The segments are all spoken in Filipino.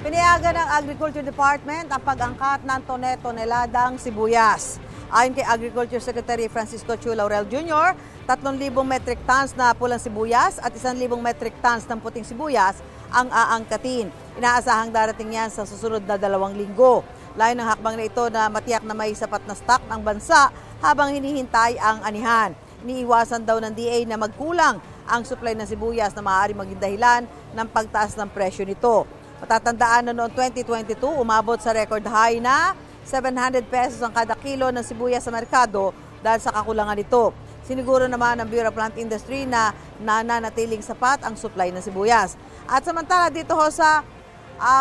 Pinayagan ng Agriculture Department ang pag-angkat ng toneladang sibuyas. Ayon kay Agriculture Secretary Francisco Chu Laurel Jr., 3,000 metric tons na pulang sibuyas at 1,000 metric tons ng puting sibuyas ang aangkatin. Inaasahang darating yan sa susunod na 2 linggo. Layo ng hakbang na ito na matiyak na may sapat na stock ng bansa habang hinihintay ang anihan. Iniiwasan daw ng DA na magkulang ang supply ng sibuyas na maaaring maging dahilan ng pagtaas ng presyo nito. Matatandaan na noong 2022, umabot sa record high na 700 pesos ang kada kilo ng sibuyas sa merkado dahil sa kakulangan nito. Siniguro naman ng Bureau of Plant Industry na nananatiling sapat ang supply ng sibuyas. At samantala dito ho sa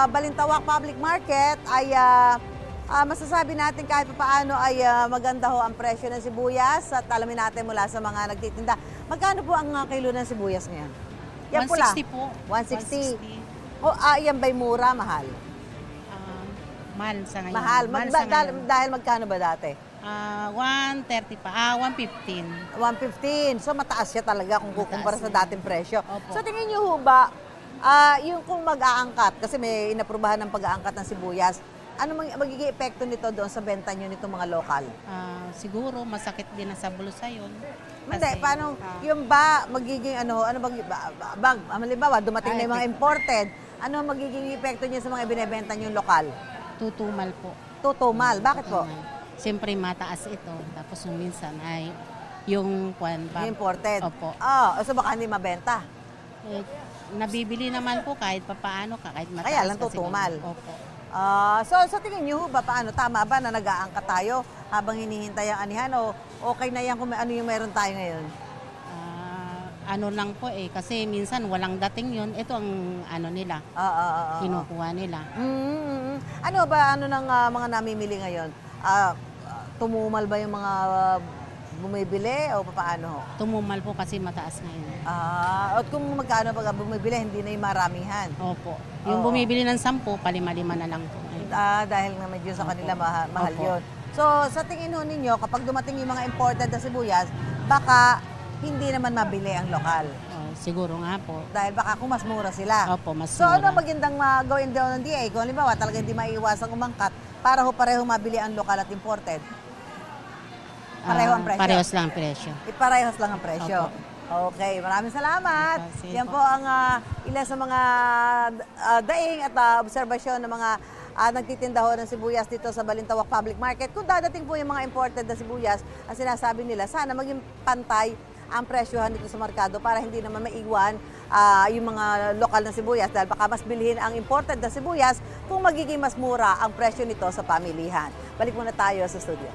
Balintawak Public Market ay masasabi natin kahit paano ay maganda ho ang presyo ng sibuyas at alamin natin mula sa mga nagtitinda. Magkano po ang kilo ng sibuyas ngayon? Yan 160 po. 160. Yan ba'y mura, mahal? Mahal sa ngayon. Mahal. Dahil magkano ba dati? 130 pa. 115. 115. So mataas siya talaga kung kukumpara sa dating presyo. Opo. So tingin niyo ho ba, yung kung mag-aangkat, kasi may inaprubahan ng pag-aangkat ng sibuyas, ano magiging epekto nito doon sa benta niyo nitong mga lokal? Siguro masakit din sa bulsa yun. Hindi, paano, yung ba magiging halimbawa, dumating na yung mga imported, ano magiging epekto niya sa mga binebenta niyo lokal? Tutumal po. Tutumal. Bakit po? Siyempre mataas ito. Tapos minsan ay yung imported? Opo. So baka hindi mabenta? Nabibili naman po kahit papaano, kahit mataas. Kaya lang tutumal. Opo. So sa tingin niyo ba paano? Tama ba na nag-aangkat tayo habang hinihintay ang anihan o okay na yan kung ano yung meron tayo ngayon? Ano lang po kasi minsan walang dating yun. Ito ang ano nila, kinukuha nila. Ano ba, ng mga namimili ngayon? Tumumal ba yung mga bumibili o paano? Tumumal po kasi mataas ngayon. At kung magkano ba bumibili, hindi na yung maramihan? Opo. Yung bumibili ng 10, palima-lima na lang po. Dahil nga medyo sa kanila mahal yun. So sa tingin ho ninyo, kapag dumating yung mga imported na sibuyas, baka hindi naman mabili ang lokal. Siguro nga po. Dahil baka kung mas mura sila. Opo, mas so mura. ano magandang gawin daw ng DA? Kung halimbawa talaga hindi maiiwasang umangkat para pareho mabili ang lokal at imported? Pareho ang presyo? Parehos lang ang presyo. Parehos lang ang presyo. Opo. Okay, maraming salamat. Yan po ang ilan sa mga daing at obserbasyon ng mga nagtitinda ho ng sibuyas dito sa Balintawak Public Market. Kung dadating po yung mga imported na sibuyas, ang sinasabi nila, sana maging pantay ang presyohan dito sa merkado para hindi naman maiwan yung mga lokal na sibuyas dahil baka mas bilhin ang imported na sibuyas kung magiging mas mura ang presyo nito sa pamilihan. Balik muna tayo sa studio.